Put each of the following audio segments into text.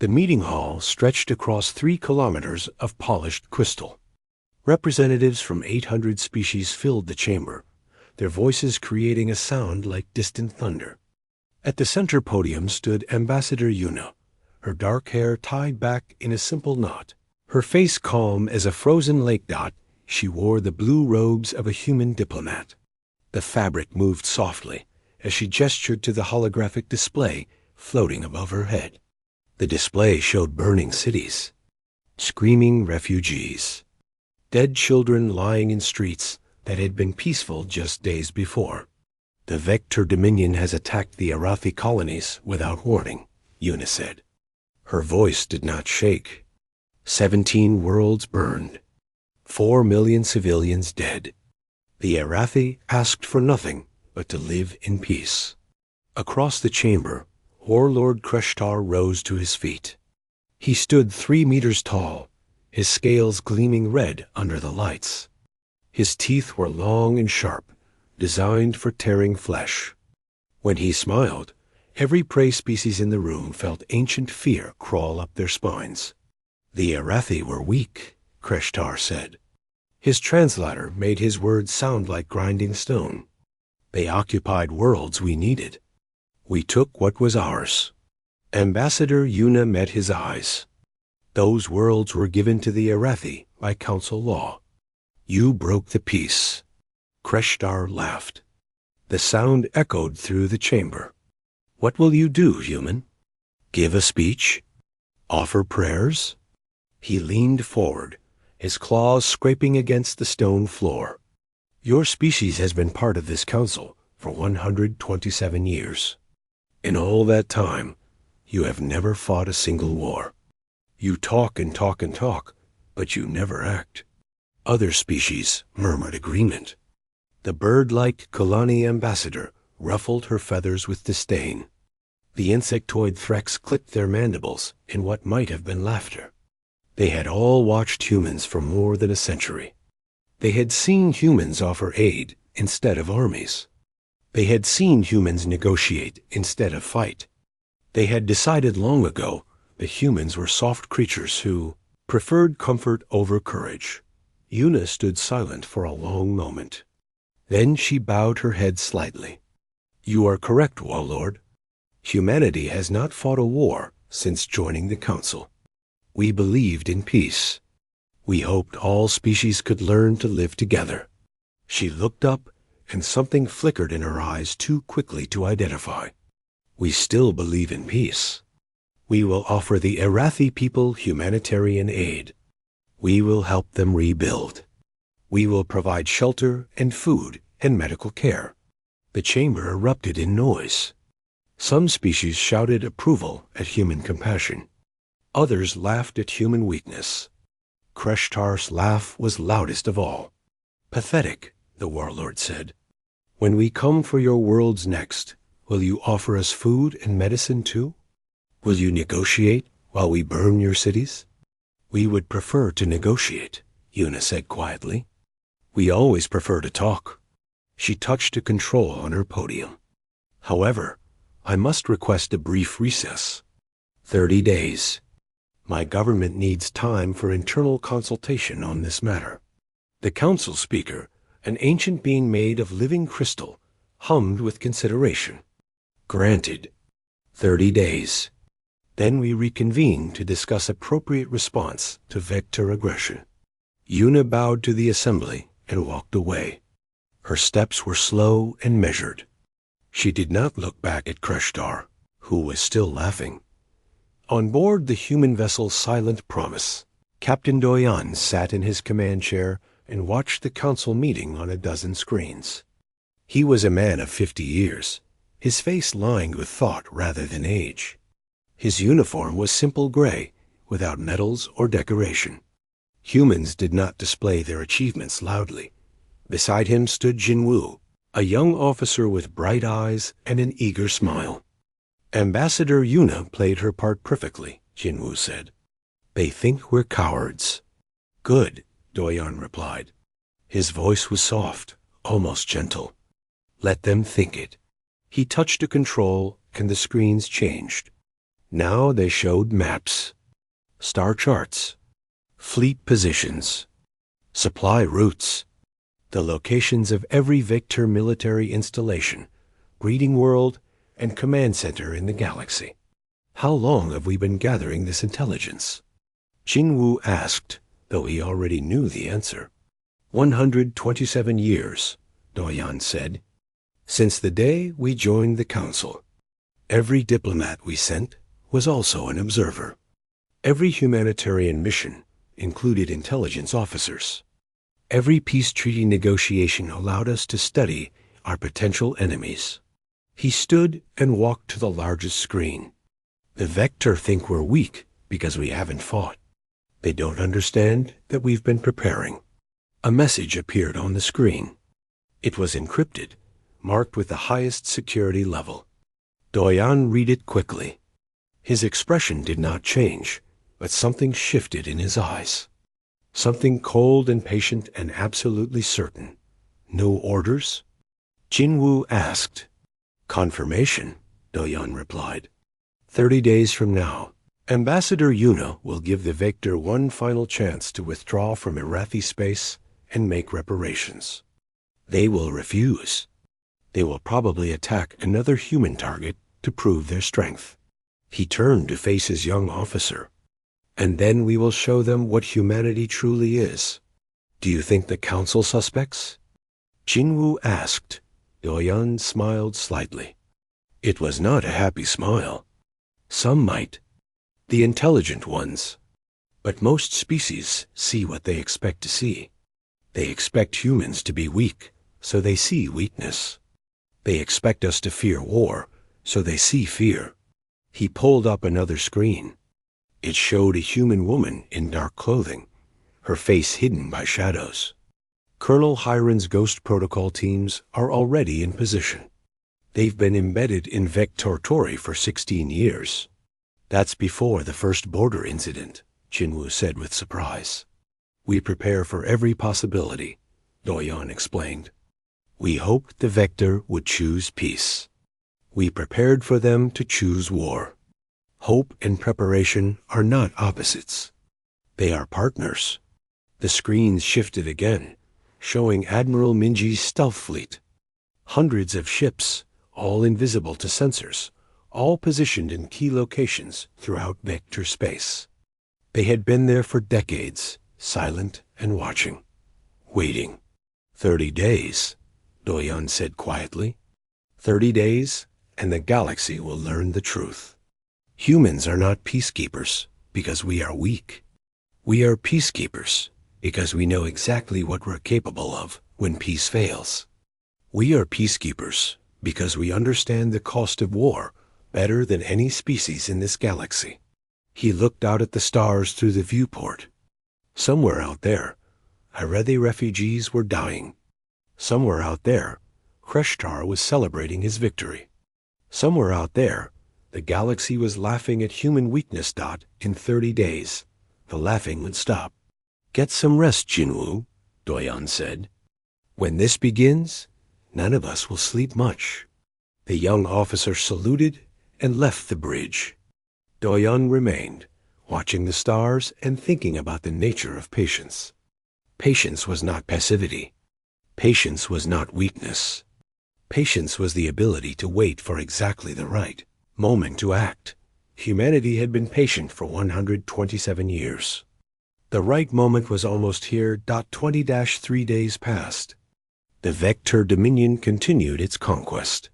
The meeting hall stretched across 3 kilometers of polished crystal. Representatives from 800 species filled the chamber, their voices creating a sound like distant thunder. At the center podium stood Ambassador Yuna, her dark hair tied back in a simple knot. Her face calm as a frozen lake dot, she wore the blue robes of a human diplomat. The fabric moved softly as she gestured to the holographic display floating above her head. The display showed burning cities, screaming refugees, dead children lying in streets that had been peaceful just days before. The Vector Dominion has attacked the Arathi colonies without warning, Yuna said. Her voice did not shake. 17 worlds burned. 4 million civilians dead. The Arathi asked for nothing but to live in peace. Across the chamber, Warlord Kreshtar rose to his feet. He stood 3 meters tall, his scales gleaming red under the lights. His teeth were long and sharp, designed for tearing flesh. When he smiled, every prey species in the room felt ancient fear crawl up their spines. The Arathi were weak, Kreshtar said. His translator made his words sound like grinding stone. They occupied worlds we needed. We took what was ours. Ambassador Yuna met his eyes. Those worlds were given to the Arathi by council law. You broke the peace. Kreshtar laughed. The sound echoed through the chamber. What will you do, human? Give a speech? Offer prayers? He leaned forward, his claws scraping against the stone floor. Your species has been part of this council for 127 years. In all that time, you have never fought a single war. You talk and talk and talk, but you never act. Other species murmured agreement. The bird-like Kalani ambassador ruffled her feathers with disdain. The insectoid Threx clicked their mandibles in what might have been laughter. They had all watched humans for more than a century. They had seen humans offer aid instead of armies. They had seen humans negotiate instead of fight. They had decided long ago that humans were soft creatures who preferred comfort over courage. Yuna stood silent for a long moment. Then she bowed her head slightly. You are correct, Warlord. Humanity has not fought a war since joining the Council. We believed in peace. We hoped all species could learn to live together. She looked up, and something flickered in her eyes too quickly to identify. We still believe in peace. We will offer the Arathi people humanitarian aid. We will help them rebuild. We will provide shelter and food and medical care. The chamber erupted in noise. Some species shouted approval at human compassion. Others laughed at human weakness. Kreshtar's laugh was loudest of all. Pathetic, the warlord said. When we come for your worlds next, will you offer us food and medicine too? Will you negotiate while we burn your cities? We would prefer to negotiate, Yuna said quietly. We always prefer to talk. She touched a control on her podium. However, I must request a brief recess. 30 days. My government needs time for internal consultation on this matter. The council speaker, an ancient being made of living crystal, hummed with consideration. Granted. 30 days. Then we reconvene to discuss appropriate response to vector aggression. Yuna bowed to the assembly and walked away. Her steps were slow and measured. She did not look back at Kreshtar, who was still laughing. On board the human vessel Silent Promise, Captain Doyan sat in his command chair and watched the council meeting on a dozen screens. He was a man of 50 years, his face lined with thought rather than age. His uniform was simple gray, without medals or decoration. Humans did not display their achievements loudly. Beside him stood Jinwu, a young officer with bright eyes and an eager smile. Ambassador Yuna played her part perfectly, Jinwu said. They think we're cowards. Good, Doyan replied. His voice was soft, almost gentle. Let them think it. He touched a control, and the screens changed. Now they showed maps, star charts, fleet positions, supply routes, the locations of every Vector military installation, breeding world, and command center in the galaxy. How long have we been gathering this intelligence? Jinwoo asked, though he already knew the answer. 127 years, Doyan said. Since the day we joined the Council. Every diplomat we sent was also an observer. Every humanitarian mission included intelligence officers. Every peace treaty negotiation allowed us to study our potential enemies. He stood and walked to the largest screen. The Vector think we're weak because we haven't fought. They don't understand that we've been preparing. A message appeared on the screen. It was encrypted, marked with the highest security level. Doyan read it quickly. His expression did not change, but something shifted in his eyes. Something cold and patient and absolutely certain. No orders? Jinwoo asked. Confirmation, Doyan replied. 30 days from now, Ambassador Yuna will give the Vector one final chance to withdraw from Irathi space and make reparations. They will refuse. They will probably attack another human target to prove their strength. He turned to face his young officer. And then we will show them what humanity truly is. Do you think the Council suspects? Jinwoo asked. Doyan smiled slightly. It was not a happy smile. Some might. The intelligent ones. But most species see what they expect to see. They expect humans to be weak, so they see weakness. They expect us to fear war, so they see fear. He pulled up another screen. It showed a human woman in dark clothing, her face hidden by shadows. Colonel Hiron's Ghost Protocol teams are already in position. They've been embedded in Vector for 16 years. That's before the first border incident, Jinwoo said with surprise. We prepare for every possibility, Doyan explained. We hoped the Vector would choose peace. We prepared for them to choose war. Hope and preparation are not opposites. They are partners. The screens shifted again, showing Admiral Minji's stealth fleet. Hundreds of ships, all invisible to sensors, all positioned in key locations throughout Vector space. They had been there for decades, silent and watching, waiting. 30 days, Doyan said quietly. 30 days, and the galaxy will learn the truth. Humans are not peacekeepers because we are weak. We are peacekeepers because we know exactly what we're capable of when peace fails. We are peacekeepers because we understand the cost of war better than any species in this galaxy. He looked out at the stars through the viewport. Somewhere out there, Irathi refugees were dying. Somewhere out there, Kreshtar was celebrating his victory. Somewhere out there, the galaxy was laughing at human weakness. In 30 days, the laughing would stop. Get some rest, Jinwoo, Doyan said. When this begins, none of us will sleep much. The young officer saluted and left the bridge. Doyan remained, watching the stars and thinking about the nature of patience. Patience was not passivity. Patience was not weakness. Patience was the ability to wait for exactly the right moment to act. Humanity had been patient for 127 years. The right moment was almost here. 20-3 days passed. The Vector Dominion continued its conquest.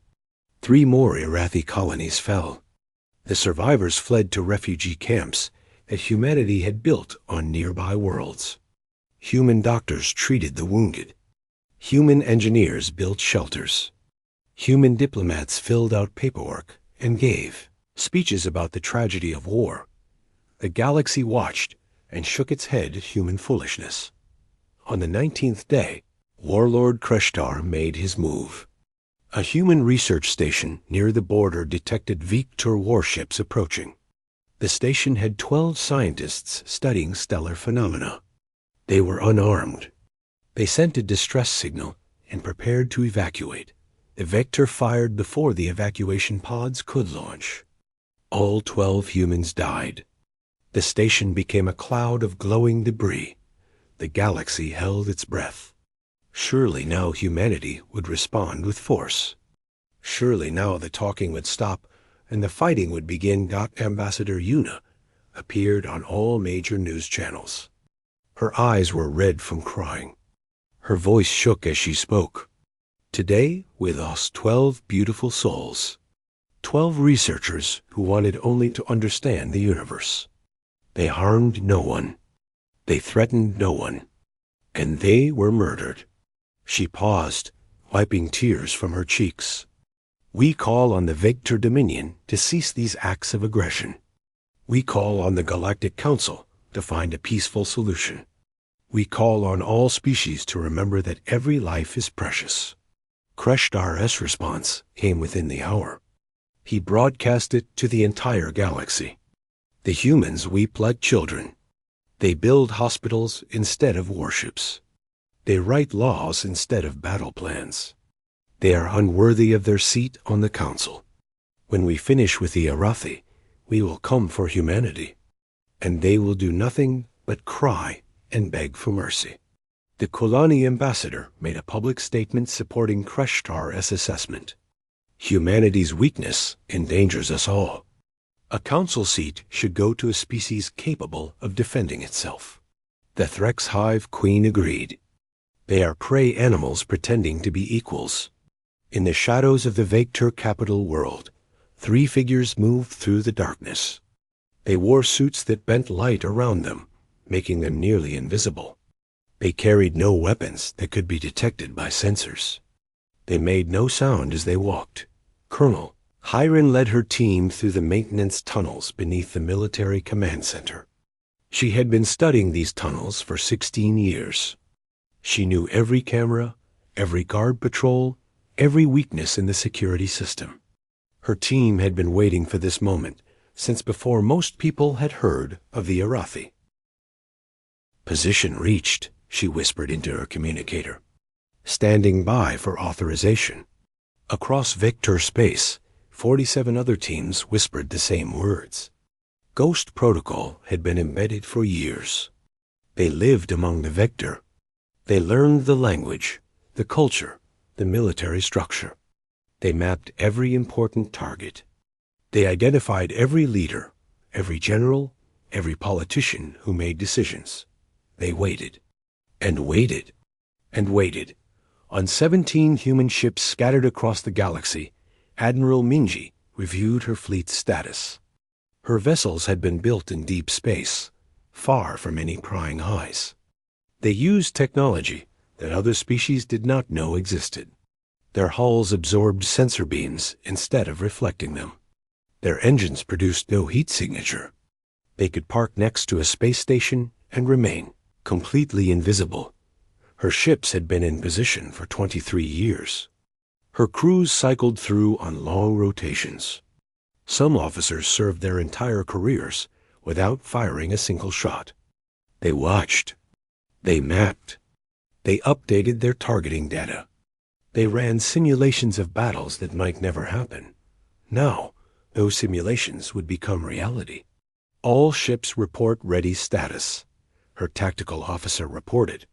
3 more Irathi colonies fell. The survivors fled to refugee camps that humanity had built on nearby worlds. Human doctors treated the wounded. Human engineers built shelters. Human diplomats filled out paperwork and gave speeches about the tragedy of war. The galaxy watched and shook its head at human foolishness. On the 19th day, Warlord Kreshtar made his move. A human research station near the border detected Vector warships approaching. The station had 12 scientists studying stellar phenomena. They were unarmed. They sent a distress signal and prepared to evacuate. The Vector fired before the evacuation pods could launch. All 12 humans died. The station became a cloud of glowing debris. The galaxy held its breath. Surely now humanity would respond with force. Surely now the talking would stop and the fighting would begin. Ambassador Yuna appeared on all major news channels. Her eyes were red from crying. Her voice shook as she spoke. Today we lost 12 beautiful souls. 12 researchers who wanted only to understand the universe. They harmed no one. They threatened no one. And they were murdered. She paused, wiping tears from her cheeks. We call on the Vector Dominion to cease these acts of aggression. We call on the Galactic Council to find a peaceful solution. We call on all species to remember that every life is precious. Kreshtar's response came within the hour. He broadcast it to the entire galaxy. The humans weep like children. They build hospitals instead of warships. They write laws instead of battle plans. They are unworthy of their seat on the council. When we finish with the Arathi, we will come for humanity, and they will do nothing but cry and beg for mercy. The Kulani ambassador made a public statement supporting Kreshtar's assessment. Humanity's weakness endangers us all. A council seat should go to a species capable of defending itself. The Threx Hive Queen agreed. They are prey animals pretending to be equals. In the shadows of the Vector capital world, 3 figures moved through the darkness. They wore suits that bent light around them, making them nearly invisible. They carried no weapons that could be detected by sensors. They made no sound as they walked. Colonel Hiren led her team through the maintenance tunnels beneath the military command center. She had been studying these tunnels for 16 years. She knew every camera, every guard patrol, every weakness in the security system. Her team had been waiting for this moment since before most people had heard of the Arathi. Position reached, she whispered into her communicator. Standing by for authorization. Across Vector space, 47 other teams whispered the same words. Ghost protocol had been embedded for years. They lived among the Vector. They learned the language, the culture, the military structure. They mapped every important target. They identified every leader, every general, every politician who made decisions. They waited, and waited, and waited. On 17 human ships scattered across the galaxy, Admiral Minji reviewed her fleet's status. Her vessels had been built in deep space, far from any prying eyes. They used technology that other species did not know existed. Their hulls absorbed sensor beams instead of reflecting them. Their engines produced no heat signature. They could park next to a space station and remain completely invisible. Her ships had been in position for 23 years. Her crews cycled through on long rotations. Some officers served their entire careers without firing a single shot. They watched. They mapped. They updated their targeting data. They ran simulations of battles that might never happen. Now, those simulations would become reality. All ships report ready status. Her tactical officer reported.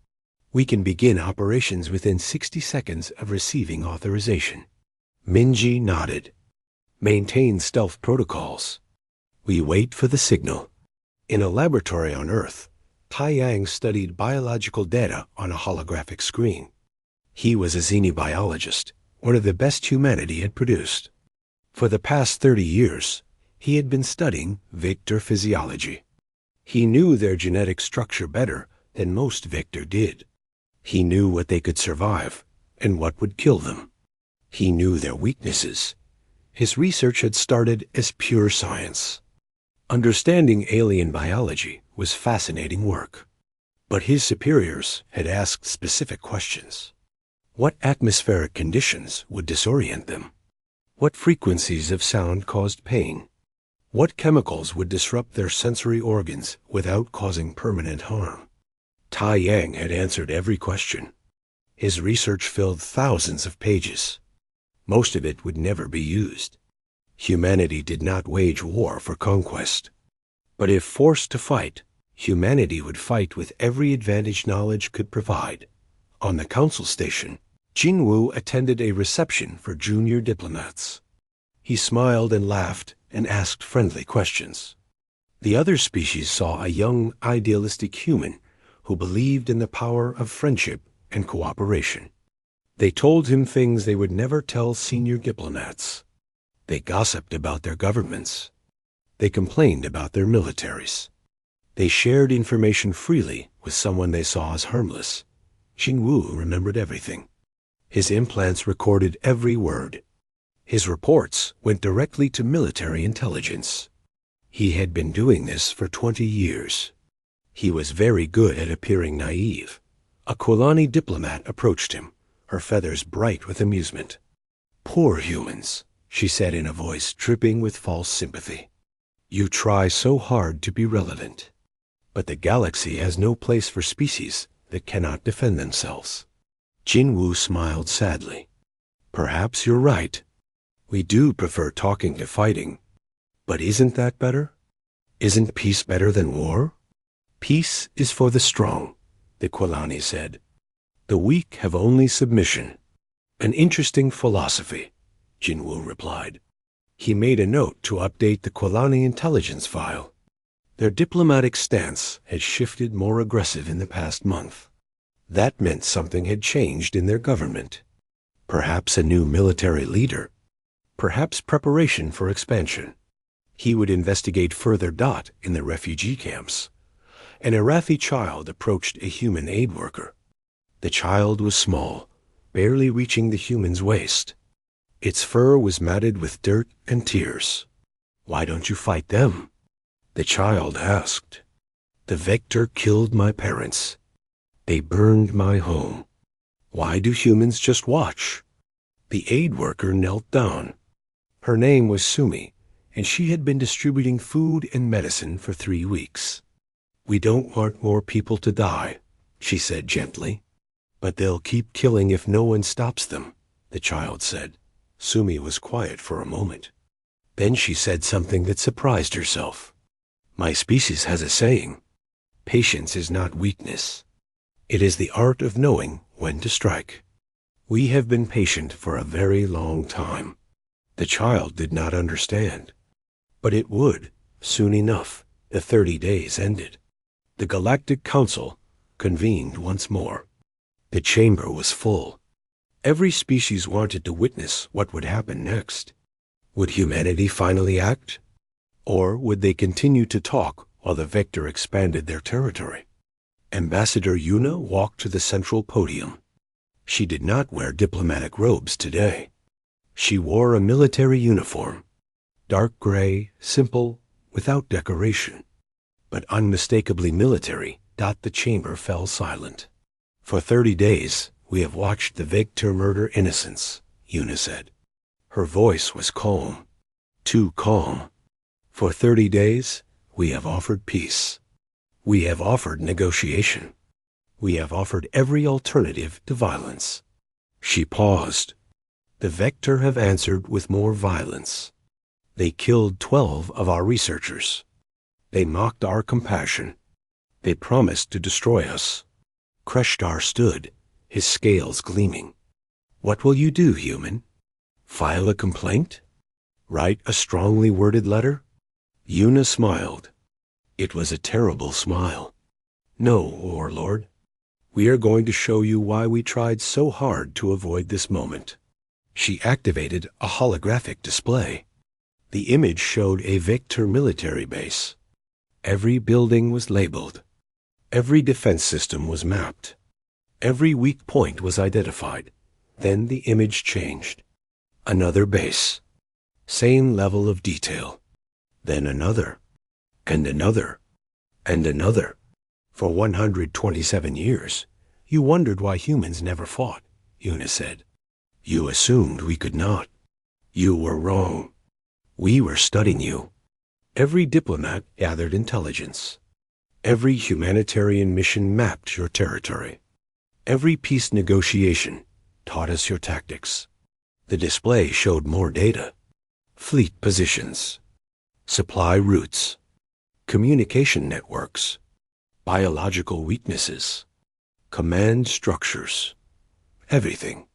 We can begin operations within 60 seconds of receiving authorization. Minji nodded. Maintain stealth protocols. We wait for the signal. In a laboratory on Earth, Tai Yang studied biological data on a holographic screen. He was a xenobiologist, one of the best humanity had produced. For the past 30 years, he had been studying Vector physiology. He knew their genetic structure better than most Vector did. He knew what they could survive and what would kill them. He knew their weaknesses. His research had started as pure science. Understanding alien biology was fascinating work. But his superiors had asked specific questions. What atmospheric conditions would disorient them? What frequencies of sound caused pain? What chemicals would disrupt their sensory organs without causing permanent harm? Tai Yang had answered every question. His research filled thousands of pages. Most of it would never be used. Humanity did not wage war for conquest. But if forced to fight, humanity would fight with every advantage knowledge could provide. On the council station, Jinwu attended a reception for junior diplomats. He smiled and laughed and asked friendly questions. The other species saw a young, idealistic human who believed in the power of friendship and cooperation. They told him things they would never tell senior diplomats. They gossiped about their governments. They complained about their militaries. They shared information freely with someone they saw as harmless. Jinwu remembered everything. His implants recorded every word. His reports went directly to military intelligence. He had been doing this for 20 years. He was very good at appearing naive. A Kulani diplomat approached him, her feathers bright with amusement. "Poor humans," she said in a voice dripping with false sympathy. "You try so hard to be relevant. But the galaxy has no place for species that cannot defend themselves." Jinwu smiled sadly. "Perhaps you're right. We do prefer talking to fighting. But isn't that better? Isn't peace better than war? Peace is for the strong," the Kulani said. "The weak have only submission." "An interesting philosophy," Jinwu replied. He made a note to update the Kulani intelligence file. Their diplomatic stance had shifted more aggressive in the past month. That meant something had changed in their government. Perhaps a new military leader. Perhaps preparation for expansion. He would investigate further in the refugee camps. An Arathi child approached a human aid worker. The child was small, barely reaching the human's waist. Its fur was matted with dirt and tears. "Why don't you fight them?" the child asked. "The Vector killed my parents. They burned my home. Why do humans just watch?" The aid worker knelt down. Her name was Sumi, and she had been distributing food and medicine for 3 weeks. "We don't want more people to die," she said gently. "But they'll keep killing if no one stops them," the child said. Sumi was quiet for a moment. Then she said something that surprised herself. "My species has a saying. Patience is not weakness. It is the art of knowing when to strike. We have been patient for a very long time." The child did not understand. But it would, soon enough. The 30 days ended. The Galactic Council convened once more. The chamber was full. Every species wanted to witness what would happen next. Would humanity finally act? Or would they continue to talk while the Vector expanded their territory? Ambassador Yuna walked to the central podium. She did not wear diplomatic robes today. She wore a military uniform, dark gray, simple, without decoration, but unmistakably military. The chamber fell silent. "For 30 days, we have watched the Vector murder innocents," Yuna said. Her voice was calm, too calm. "For 30 days, we have offered peace. We have offered negotiation. We have offered every alternative to violence." She paused. "The Vector have answered with more violence. They killed 12 of our researchers. They mocked our compassion. They promised to destroy us." Kreshtar stood, his scales gleaming. "What will you do, human? File a complaint? Write a strongly worded letter?" Yuna smiled. It was a terrible smile. "No, Warlord. We are going to show you why we tried so hard to avoid this moment." She activated a holographic display. The image showed a Vector military base. Every building was labeled. Every defense system was mapped. Every weak point was identified. Then the image changed. Another base. Same level of detail. Then another. And another. And another. For 127 years, you wondered why humans never fought, Yuna said. You assumed we could not. You were wrong. We were studying you. Every diplomat gathered intelligence. Every humanitarian mission mapped your territory. Every peace negotiation taught us your tactics. The display showed more data. fleet positions, supply routes, communication networks, biological weaknesses, command structures, everything.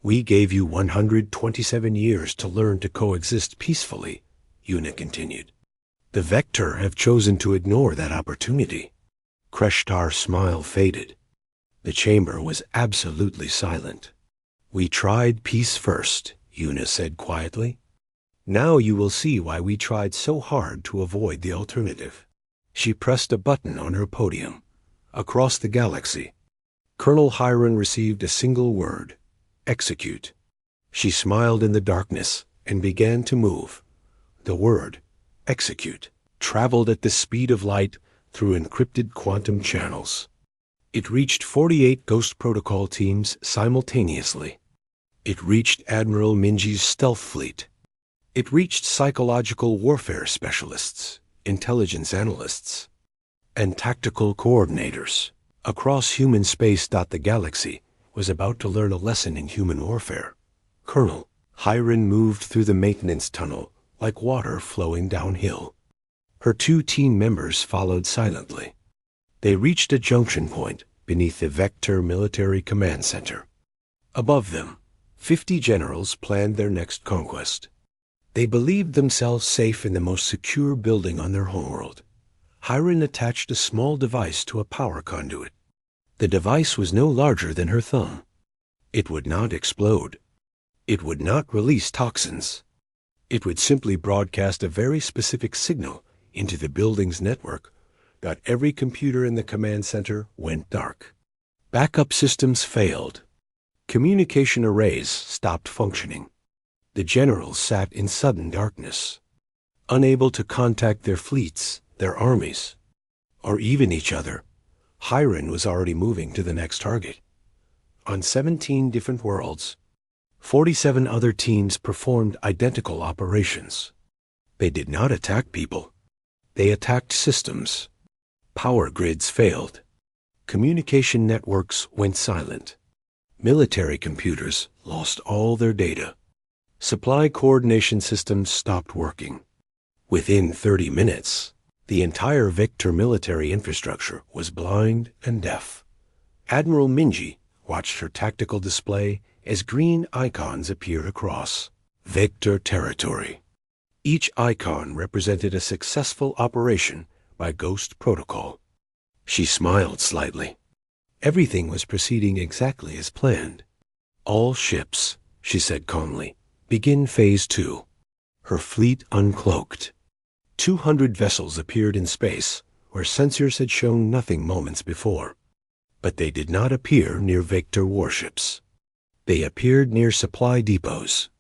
We gave you 127 years to learn to coexist peacefully, Una continued. The Vector have chosen to ignore that opportunity. Kreshtar's smile faded. The chamber was absolutely silent. We tried peace first, Una said quietly. Now you will see why we tried so hard to avoid the alternative. She pressed a button on her podium. Across the galaxy, Colonel Hiron received a single word: execute. She smiled in the darkness and began to move. The word, execute, traveled at the speed of light through encrypted quantum channels. It reached 48 Ghost Protocol teams simultaneously. It reached Admiral Minji's stealth fleet. It reached psychological warfare specialists, intelligence analysts, and tactical coordinators. Across human space. The galaxy was about to learn a lesson in human warfare. Colonel Hiron moved through the maintenance tunnel like water flowing downhill. Her 2 team members followed silently. They reached a junction point beneath the Vector Military Command Center. Above them, 50 generals planned their next conquest. They believed themselves safe in the most secure building on their homeworld. Hiron attached a small device to a power conduit. The device was no larger than her thumb. It would not explode. It would not release toxins. It would simply broadcast a very specific signal into the building's network that every computer in the command center went dark. Backup systems failed. Communication arrays stopped functioning. The generals sat in sudden darkness, unable to contact their fleets, their armies, or even each other. Hiron was already moving to the next target. On 17 different worlds, 47 other teams performed identical operations. They did not attack people. They attacked systems. Power grids failed. Communication networks went silent. Military computers lost all their data. Supply coordination systems stopped working. Within 30 minutes, the entire Vector military infrastructure was blind and deaf. Admiral Minji watched her tactical display as green icons appeared across Vector territory. Each icon represented a successful operation by Ghost Protocol. She smiled slightly. Everything was proceeding exactly as planned. All ships, she said calmly, begin Phase 2. Her fleet uncloaked. 200 vessels appeared in space where sensors had shown nothing moments before. But they did not appear near Vector warships. They appeared near supply depots,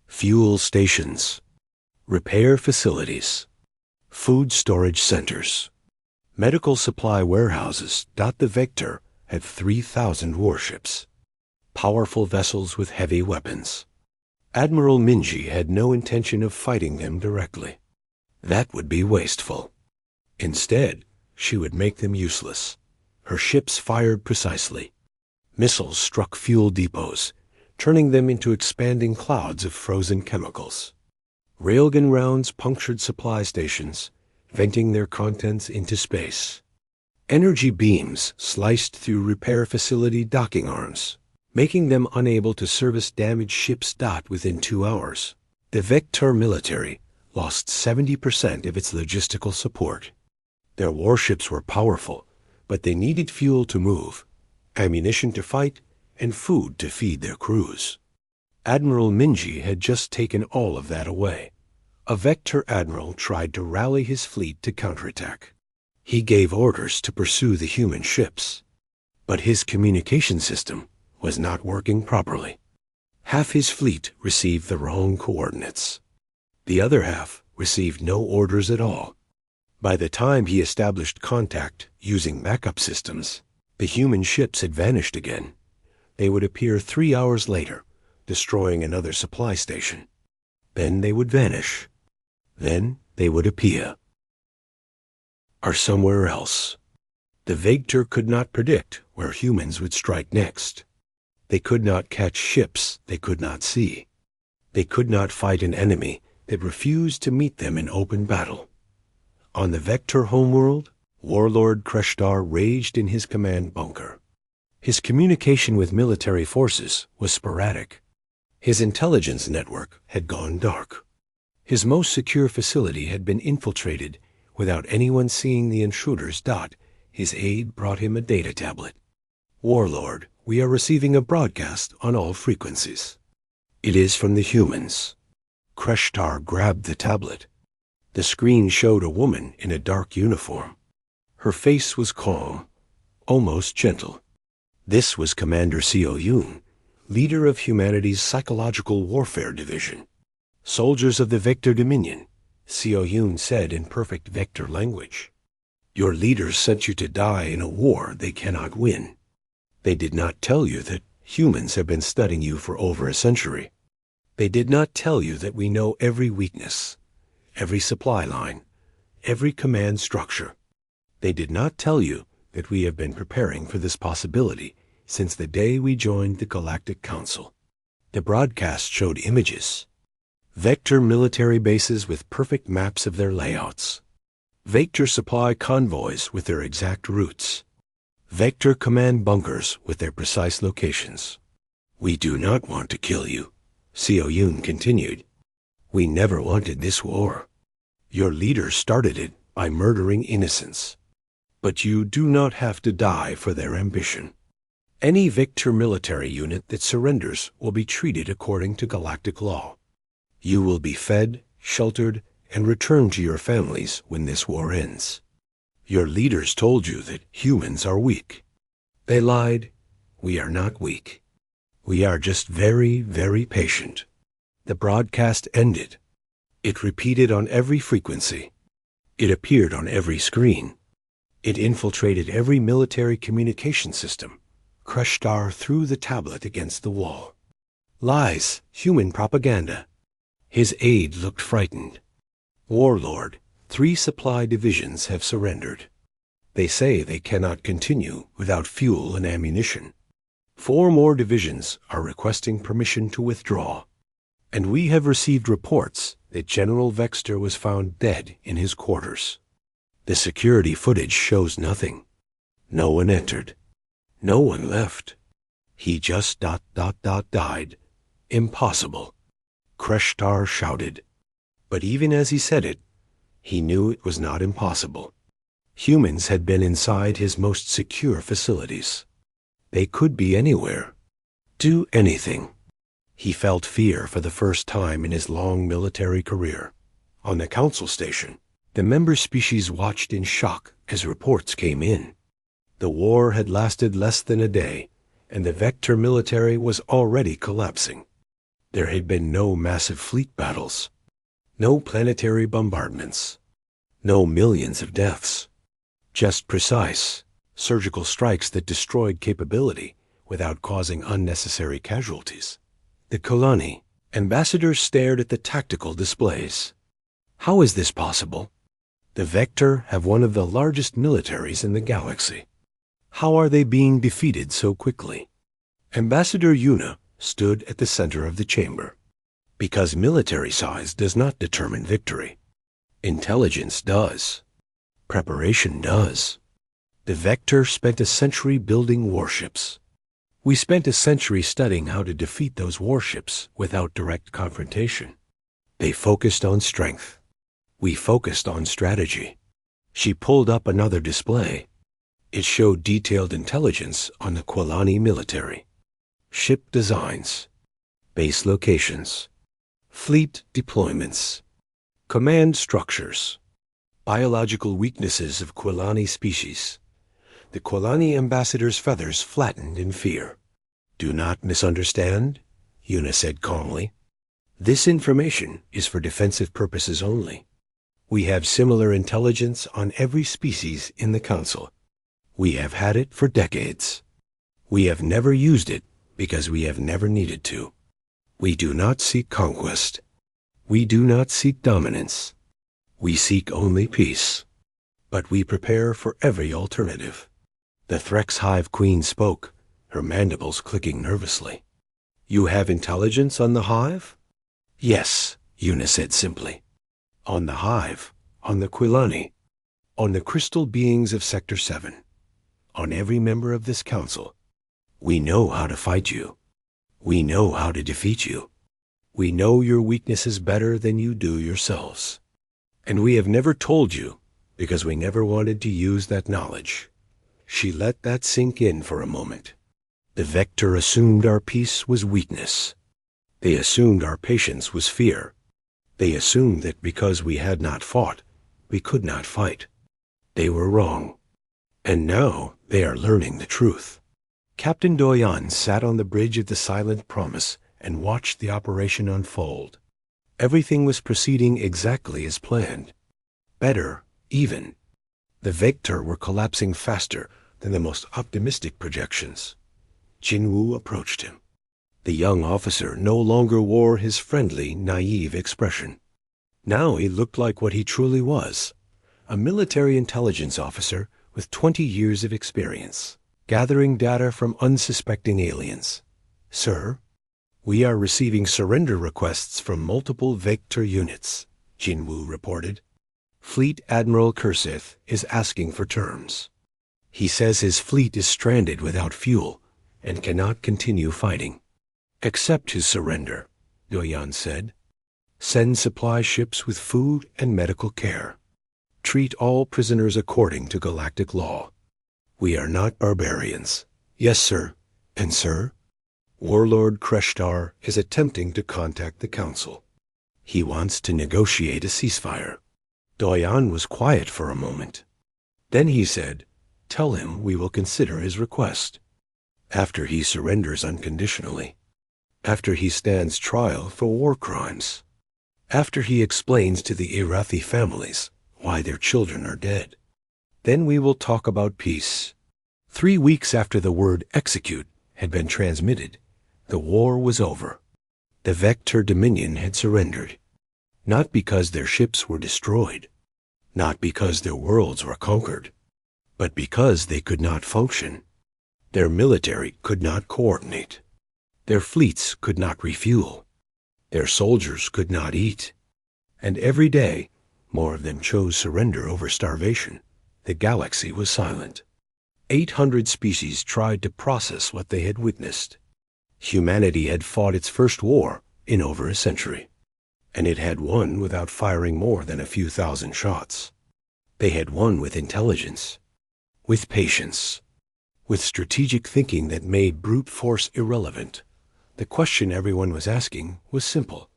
fuel stations, repair facilities, food storage centers, medical supply warehouses. The Vector had 3,000 warships, powerful vessels with heavy weapons. Admiral Minji had no intention of fighting them directly. That would be wasteful. Instead, she would make them useless. Her ships fired precisely. Missiles struck fuel depots, turning them into expanding clouds of frozen chemicals. Railgun rounds punctured supply stations, venting their contents into space. Energy beams sliced through repair facility docking arms, making them unable to service damaged ships. Within 2 hours, the Vector military lost 70% of its logistical support. Their warships were powerful, but they needed fuel to move, ammunition to fight, and food to feed their crews. Admiral Minji had just taken all of that away. A Vector admiral tried to rally his fleet to counterattack. He gave orders to pursue the human ships, but his communication system was not working properly. Half his fleet received the wrong coordinates. The other half received no orders at all. By the time he established contact using backup systems, the human ships had vanished again. They would appear 3 hours later, destroying another supply station. Then they would vanish. Then they would appear. Or somewhere else. The Vector could not predict where humans would strike next. They could not catch ships they could not see. They could not fight an enemy that refused to meet them in open battle. On the Vector homeworld, Warlord Kreshtar raged in his command bunker. His communication with military forces was sporadic. His intelligence network had gone dark. His most secure facility had been infiltrated without anyone seeing the intruders. His aide brought him a data tablet. "Warlord, we are receiving a broadcast on all frequencies." "It is from the humans." Kreshtar grabbed the tablet. The screen showed a woman in a dark uniform. Her face was calm, almost gentle. This was Commander Seo Yoon, leader of humanity's Psychological Warfare Division. "Soldiers of the Vector Dominion," Seo Yoon said in perfect Vector language. "Your leaders sent you to die in a war they cannot win. They did not tell you that humans have been studying you for over a century. They did not tell you that we know every weakness, every supply line, every command structure. They did not tell you that we have been preparing for this possibility since the day we joined the Galactic Council." The broadcast showed images. Vector military bases with perfect maps of their layouts. Vector supply convoys with their exact routes. Vector command bunkers with their precise locations. "We do not want to kill you," Seo Yoon continued. "We never wanted this war. Your leaders started it by murdering innocents. But you do not have to die for their ambition. Any Vector military unit that surrenders will be treated according to galactic law. You will be fed, sheltered, and returned to your families when this war ends. Your leaders told you that humans are weak. They lied. We are not weak. We are just very, very patient." The broadcast ended. It repeated on every frequency. It appeared on every screen. It infiltrated every military communication system. Kreshtar threw the tablet against the wall. "Lies, human propaganda." His aide looked frightened. "Warlord, 3 supply divisions have surrendered. They say they cannot continue without fuel and ammunition. 4 more divisions are requesting permission to withdraw. And we have received reports that General Vexter was found dead in his quarters. The security footage shows nothing. No one entered. No one left. He just died. Impossible." Kreshtar shouted. But even as he said it, he knew it was not impossible. Humans had been inside his most secure facilities. They could be anywhere, do anything. He felt fear for the first time in his long military career. On the council station, the member species watched in shock as reports came in. The war had lasted less than a day, and the Vector military was already collapsing. There had been no massive fleet battles, no planetary bombardments, no millions of deaths, just precise, surgical strikes that destroyed capability without causing unnecessary casualties. The Kolani ambassadors stared at the tactical displays. How is this possible? The Vector have one of the largest militaries in the galaxy. How are they being defeated so quickly? Ambassador Yuna stood at the center of the chamber. Because military size does not determine victory. Intelligence does. Preparation does. The Vector spent a century building warships. We spent a century studying how to defeat those warships without direct confrontation. They focused on strength. We focused on strategy. She pulled up another display. It showed detailed intelligence on the Kolani military. Ship designs, base locations, fleet deployments, command structures, biological weaknesses of Kolani species. The Kolani ambassador's feathers flattened in fear. "Do not misunderstand," Yuna said calmly. "This information is for defensive purposes only. We have similar intelligence on every species in the Council. We have had it for decades. We have never used it because we have never needed to. We do not seek conquest. We do not seek dominance. We seek only peace. But we prepare for every alternative." The Threx Hive Queen spoke, her mandibles clicking nervously. "You have intelligence on the Hive?" "Yes," Una said simply. On the Hive, on the Quilani, on the crystal beings of Sector 7, on every member of this council. We know how to fight you. We know how to defeat you. We know your weaknesses better than you do yourselves. And we have never told you because we never wanted to use that knowledge. She let that sink in for a moment. The Vector assumed our peace was weakness. They assumed our patience was fear. They assumed that because we had not fought, we could not fight. They were wrong. And now they are learning the truth. Captain Doyan sat on the bridge of the Silent Promise and watched the operation unfold. Everything was proceeding exactly as planned. Better, even. The Vector were collapsing faster than the most optimistic projections. Jinwoo approached him. The young officer no longer wore his friendly, naive expression. Now he looked like what he truly was, a military intelligence officer with 20 years of experience, gathering data from unsuspecting aliens. Sir, we are receiving surrender requests from multiple Vector units, Jinwoo reported. Fleet Admiral Kursith is asking for terms. He says his fleet is stranded without fuel and cannot continue fighting. Accept his surrender, Doyan said. Send supply ships with food and medical care. Treat all prisoners according to galactic law. We are not barbarians. Yes, sir. And sir? Warlord Kreshtar is attempting to contact the Council. He wants to negotiate a ceasefire. Doyan was quiet for a moment. Then he said, tell him we will consider his request. After he surrenders unconditionally. After he stands trial for war crimes. After he explains to the Irathi families why their children are dead. Then we will talk about peace. 3 weeks after the word execute had been transmitted, the war was over. The Vector Dominion had surrendered. Not because their ships were destroyed. Not because their worlds were conquered. But because they could not function. Their military could not coordinate. Their fleets could not refuel. Their soldiers could not eat. And every day, more of them chose surrender over starvation. The galaxy was silent. 800 species tried to process what they had witnessed. Humanity had fought its first war in over a century, and it had won without firing more than a few thousand shots. They had won with intelligence, with patience, with strategic thinking that made brute force irrelevant. The question everyone was asking was simple.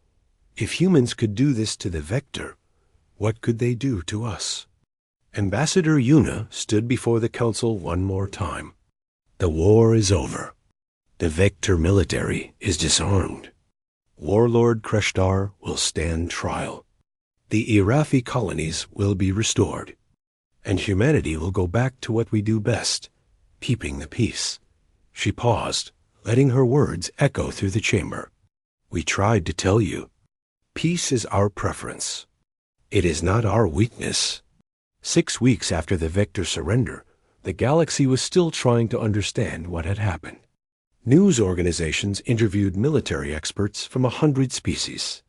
If humans could do this to the Vector, what could they do to us? Ambassador Una stood before the Council one more time. The war is over. The Vector military is disarmed. Warlord Kreshtar will stand trial. The Irathi colonies will be restored. And humanity will go back to what we do best, keeping the peace. She paused, letting her words echo through the chamber. We tried to tell you. Peace is our preference. It is not our weakness. 6 weeks after the Vector surrender, the galaxy was still trying to understand what had happened. News organizations interviewed military experts from 100 species.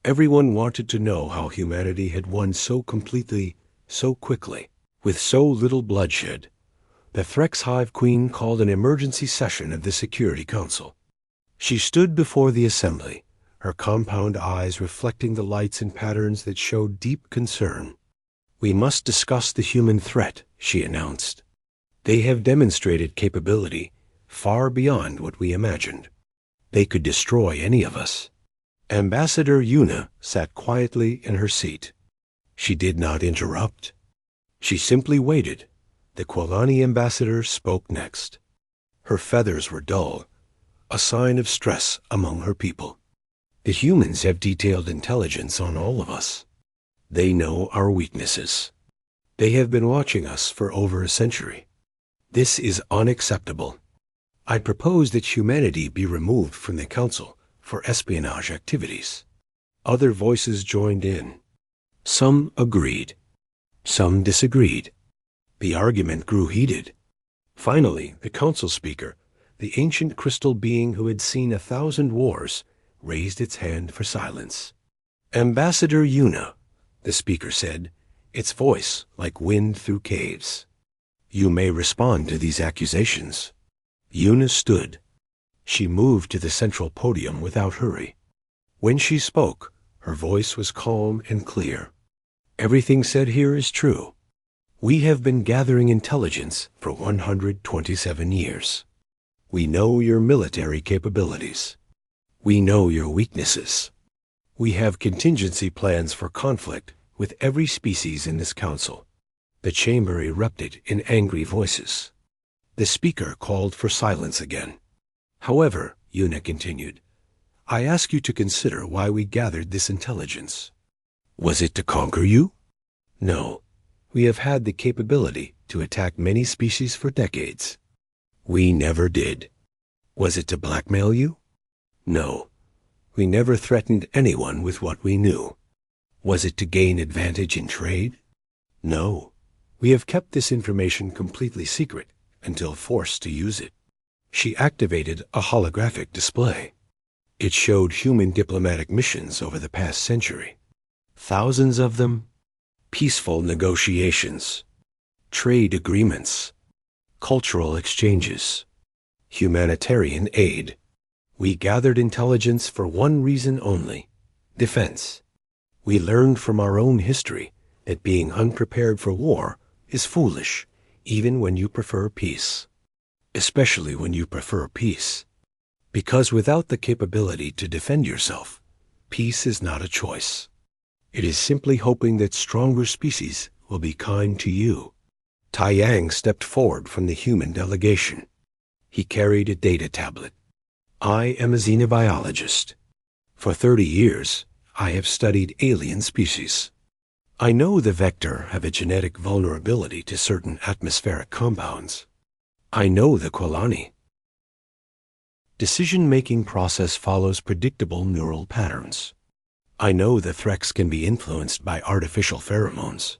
Everyone wanted to know how humanity had won so completely, so quickly, with so little bloodshed. The Threx Hive Queen called an emergency session of the Security Council. She stood before the assembly, her compound eyes reflecting the lights and patterns that showed deep concern. We must discuss the human threat, she announced. They have demonstrated capability far beyond what we imagined. They could destroy any of us. Ambassador Una sat quietly in her seat. She did not interrupt. She simply waited. The Quilani ambassador spoke next. Her feathers were dull, a sign of stress among her people. The humans have detailed intelligence on all of us. They know our weaknesses. They have been watching us for over a century. This is unacceptable. I propose that humanity be removed from the Council for espionage activities. Other voices joined in. Some agreed. Some disagreed. The argument grew heated. Finally, the Council speaker, the ancient crystal being who had seen 1,000 wars, raised its hand for silence. Ambassador Yuna, the speaker said, its voice like wind through caves. You may respond to these accusations. Yuna stood. She moved to the central podium without hurry. When she spoke, her voice was calm and clear. Everything said here is true. We have been gathering intelligence for 127 years. We know your military capabilities. We know your weaknesses. We have contingency plans for conflict with every species in this council. The chamber erupted in angry voices. The speaker called for silence again. However, Yuna continued, I ask you to consider why we gathered this intelligence. Was it to conquer you? No. We have had the capability to attack many species for decades. We never did. Was it to blackmail you? No. We never threatened anyone with what we knew. Was it to gain advantage in trade? No. We have kept this information completely secret until forced to use it. She activated a holographic display. It showed human diplomatic missions over the past century. Thousands of them. Peaceful negotiations. Trade agreements. Cultural exchanges. Humanitarian aid. We gathered intelligence for one reason only: defense. We learned from our own history that being unprepared for war is foolish, even when you prefer peace. Especially when you prefer peace. Because without the capability to defend yourself, peace is not a choice. It is simply hoping that stronger species will be kind to you. Taiyang stepped forward from the human delegation. He carried a data tablet. I am a xenobiologist. For 30 years, I have studied alien species. I know the Vector have a genetic vulnerability to certain atmospheric compounds. I know the Quilani. Decision-making process follows predictable neural patterns. I know the Threx can be influenced by artificial pheromones.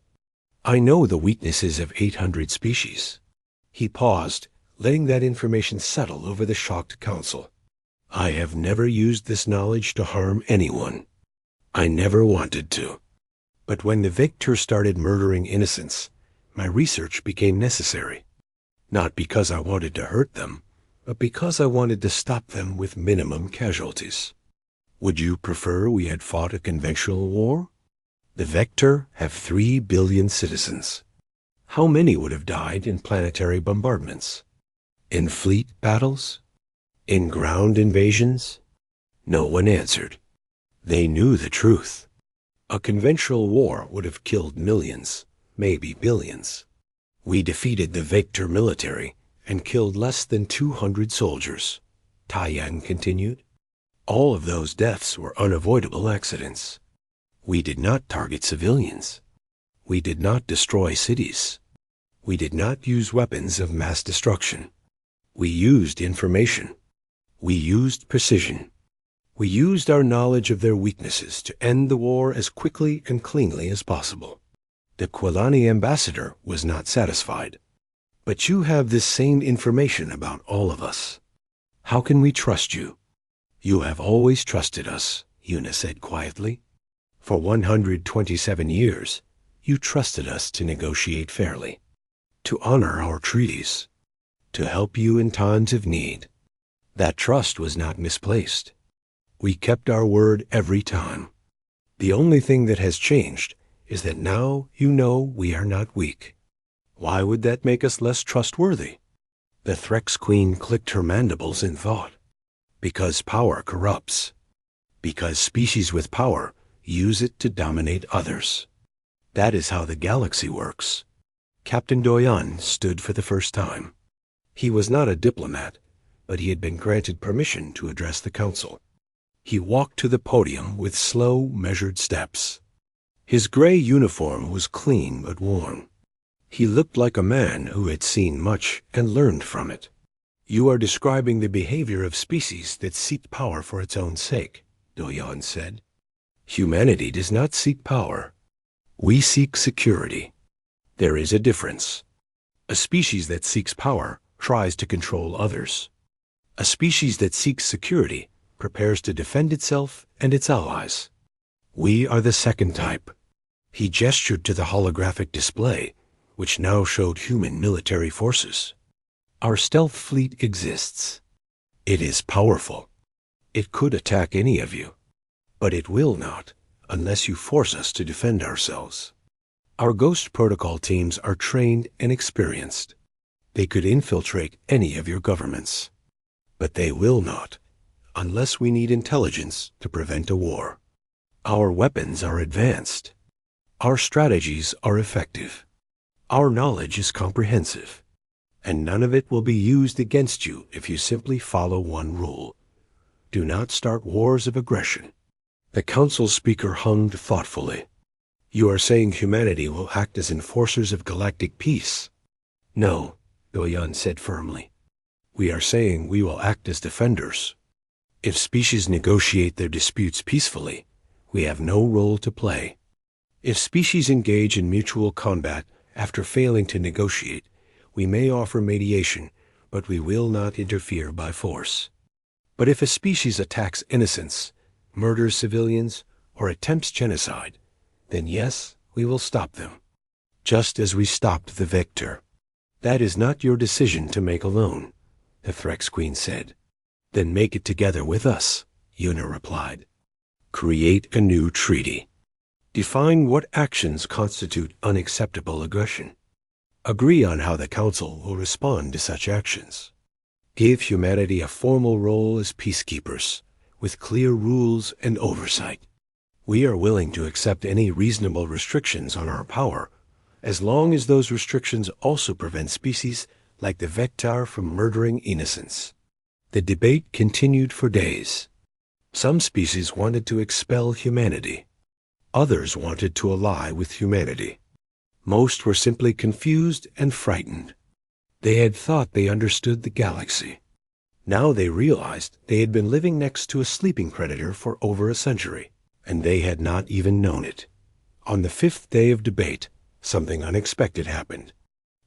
I know the weaknesses of 800 species. He paused, letting that information settle over the shocked council. I have never used this knowledge to harm anyone. I never wanted to. But when the Vector started murdering innocents, my research became necessary. Not because I wanted to hurt them, but because I wanted to stop them with minimum casualties. Would you prefer we had fought a conventional war? The Vector have 3 billion citizens. How many would have died in planetary bombardments? In fleet battles? In ground invasions? No one answered. They knew the truth. A conventional war would have killed millions, maybe billions. We defeated the Vector military and killed less than 200 soldiers, Taiyang continued. All of those deaths were unavoidable accidents. We did not target civilians. We did not destroy cities. We did not use weapons of mass destruction. We used information. We used precision. We used our knowledge of their weaknesses to end the war as quickly and cleanly as possible. The Quilani ambassador was not satisfied. But you have this same information about all of us. How can we trust you? You have always trusted us, Yuna said quietly. For 127 years, you trusted us to negotiate fairly, to honor our treaties, to help you in times of need. That trust was not misplaced. We kept our word every time. The only thing that has changed is that now you know we are not weak. Why would that make us less trustworthy? The Threx Queen clicked her mandibles in thought. Because power corrupts. Because species with power use it to dominate others. That is how the galaxy works. Captain Doyan stood for the first time. He was not a diplomat, but he had been granted permission to address the council. He walked to the podium with slow, measured steps. His gray uniform was clean but worn. He looked like a man who had seen much and learned from it. You are describing the behavior of species that seek power for its own sake, Doyan said. Humanity does not seek power. We seek security. There is a difference. A species that seeks power tries to control others. A species that seeks security prepares to defend itself and its allies. We are the second type. He gestured to the holographic display, which now showed human military forces. Our stealth fleet exists. It is powerful. It could attack any of you, but it will not unless you force us to defend ourselves. Our Ghost Protocol teams are trained and experienced. They could infiltrate any of your governments, but they will not unless we need intelligence to prevent a war. Our weapons are advanced. Our strategies are effective. Our knowledge is comprehensive, and none of it will be used against you if you simply follow one rule. Do not start wars of aggression. The council speaker hummed thoughtfully. You are saying humanity will act as enforcers of galactic peace? No, Do-Yun said firmly. We are saying we will act as defenders. If species negotiate their disputes peacefully, we have no role to play. If species engage in mutual combat after failing to negotiate, we may offer mediation, but we will not interfere by force. But if a species attacks innocents, murders civilians, or attempts genocide, then yes, we will stop them, just as we stopped the Vector. That is not your decision to make alone, the Threx Queen said. Then make it together with us, Yuna replied. Create a new treaty. Define what actions constitute unacceptable aggression. Agree on how the Council will respond to such actions. Give humanity a formal role as peacekeepers, with clear rules and oversight. We are willing to accept any reasonable restrictions on our power, as long as those restrictions also prevent species like the Vector from murdering innocents. The debate continued for days. Some species wanted to expel humanity. Others wanted to ally with humanity. Most were simply confused and frightened. They had thought they understood the galaxy. Now they realized they had been living next to a sleeping predator for over a century, and they had not even known it. On the 5th day of debate, something unexpected happened.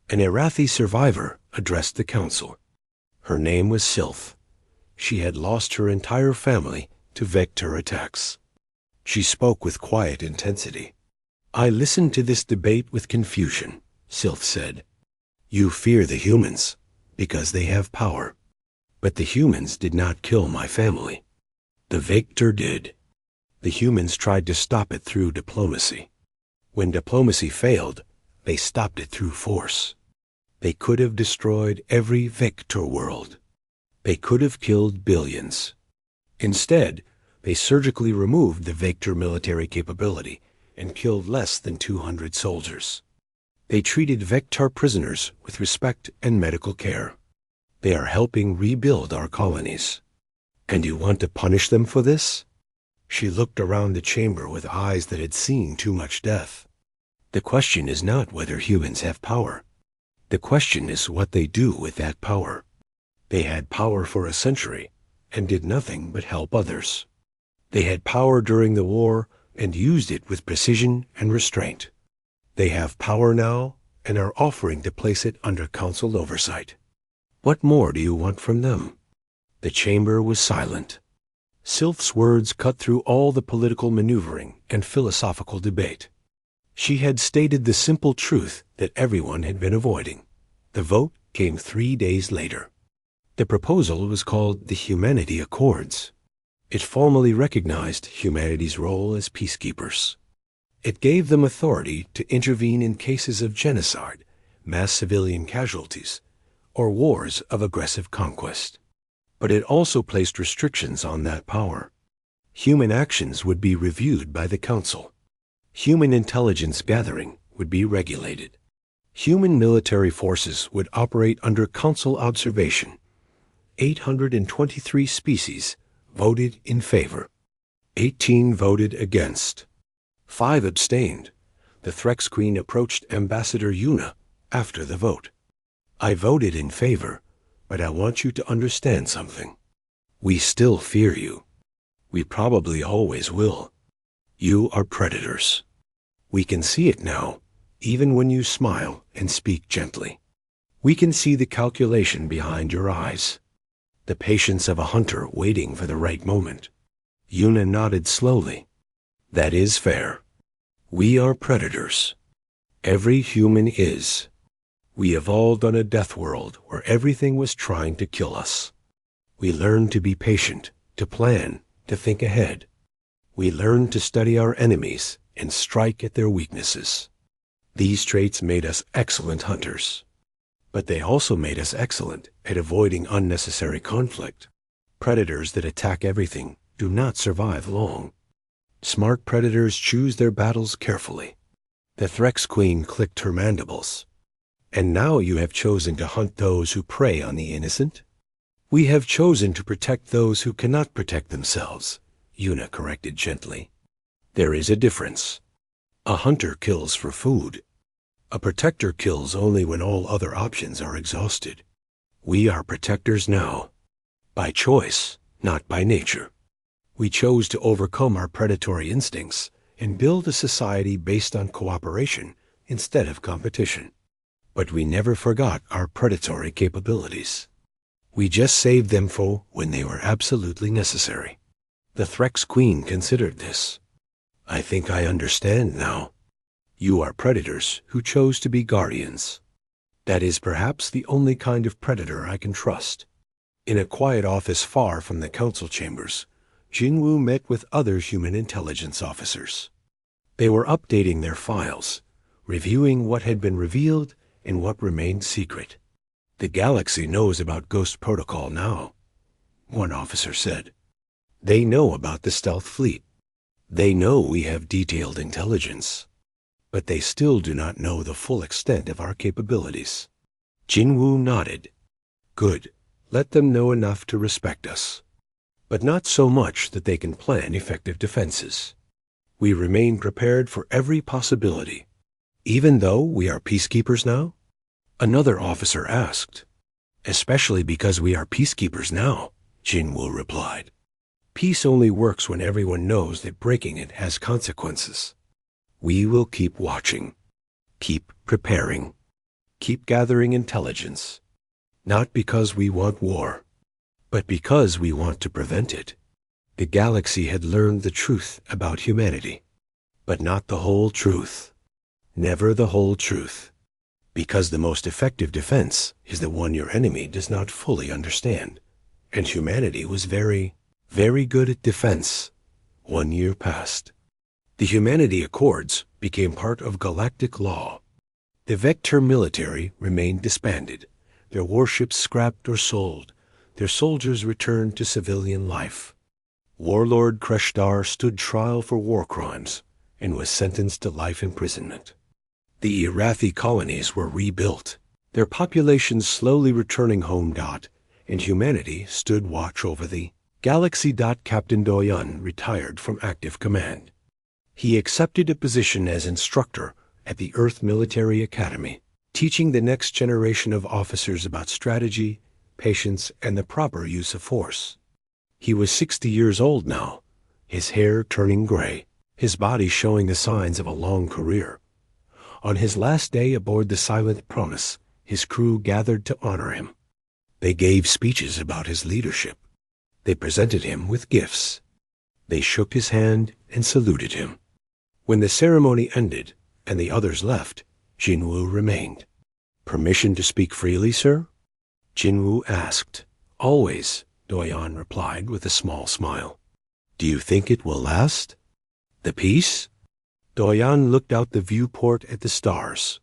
An Arathi survivor addressed the council. Her name was Sylph. She had lost her entire family to Vector attacks. She spoke with quiet intensity. I listened to this debate with confusion, Sylph said. You fear the humans because they have power. But the humans did not kill my family. The Vector did. The humans tried to stop it through diplomacy. When diplomacy failed, they stopped it through force. They could have destroyed every Vector world. They could have killed billions. Instead, they surgically removed the Vector military capability and killed less than 200 soldiers. They treated Vector prisoners with respect and medical care. They are helping rebuild our colonies. And you want to punish them for this? She looked around the chamber with eyes that had seen too much death. The question is not whether humans have power. The question is what they do with that power. They had power for a century and did nothing but help others. They had power during the war and used it with precision and restraint. They have power now and are offering to place it under council oversight. What more do you want from them? The chamber was silent. Sylph's words cut through all the political maneuvering and philosophical debate. She had stated the simple truth that everyone had been avoiding. The vote came 3 days later. The proposal was called the Humanity Accords. It formally recognized humanity's role as peacekeepers. It gave them authority to intervene in cases of genocide, mass civilian casualties, or wars of aggressive conquest. But it also placed restrictions on that power. Human actions would be reviewed by the Council. Human intelligence gathering would be regulated. Human military forces would operate under Council observation. 823 species voted in favor. 18 voted against. 5 abstained. The Threx Queen approached Ambassador Yuna after the vote. I voted in favor, but I want you to understand something. We still fear you. We probably always will. You are predators. We can see it now, even when you smile and speak gently. We can see the calculation behind your eyes, the patience of a hunter waiting for the right moment. Yuna nodded slowly. That is fair. We are predators. Every human is. We evolved on a death world where everything was trying to kill us. We learned to be patient, to plan, to think ahead. We learned to study our enemies and strike at their weaknesses. These traits made us excellent hunters. But they also made us excellent at avoiding unnecessary conflict. Predators that attack everything do not survive long. Smart predators choose their battles carefully. The Threx Queen clicked her mandibles. And now you have chosen to hunt those who prey on the innocent? We have chosen to protect those who cannot protect themselves, Yuna corrected gently. There is a difference. A hunter kills for food. A protector kills only when all other options are exhausted. We are protectors now. By choice, not by nature. We chose to overcome our predatory instincts and build a society based on cooperation instead of competition. But we never forgot our predatory capabilities. We just saved them for when they were absolutely necessary. The Threx Queen considered this. I think I understand now. You are predators who chose to be guardians. That is perhaps the only kind of predator I can trust. In a quiet office far from the council chambers, Jinwoo met with other human intelligence officers. They were updating their files, reviewing what had been revealed and what remained secret. The galaxy knows about Ghost Protocol now, one officer said. They know about the stealth fleet. They know we have detailed intelligence. But they still do not know the full extent of our capabilities. Jinwoo nodded. Good. Let them know enough to respect us. But not so much that they can plan effective defenses. We remain prepared for every possibility. Even though we are peacekeepers now? Another officer asked. Especially because we are peacekeepers now, Jinwoo replied. Peace only works when everyone knows that breaking it has consequences. We will keep watching, keep preparing, keep gathering intelligence, not because we want war, but because we want to prevent it. The galaxy had learned the truth about humanity, but not the whole truth. Never the whole truth. Because the most effective defense is the one your enemy does not fully understand. And humanity was very, very good at defense. 1 year passed. The Humanity Accords became part of galactic law. The Vector military remained disbanded, their warships scrapped or sold, their soldiers returned to civilian life. Warlord Kreshtar stood trial for war crimes and was sentenced to life imprisonment. The Irathi colonies were rebuilt, their populations slowly returning home. And humanity stood watch over the galaxy. Captain Doyan retired from active command. He accepted a position as instructor at the Earth Military Academy, teaching the next generation of officers about strategy, patience, and the proper use of force. He was 60 years old now, his hair turning gray, his body showing the signs of a long career. On his last day aboard the Silent Promise, his crew gathered to honor him. They gave speeches about his leadership. They presented him with gifts. They shook his hand and saluted him. When the ceremony ended and the others left, Jinwoo remained. Permission to speak freely, sir? Jinwoo asked. Always, Doyan replied with a small smile. Do you think it will last? The peace? Doyan looked out the viewport at the stars.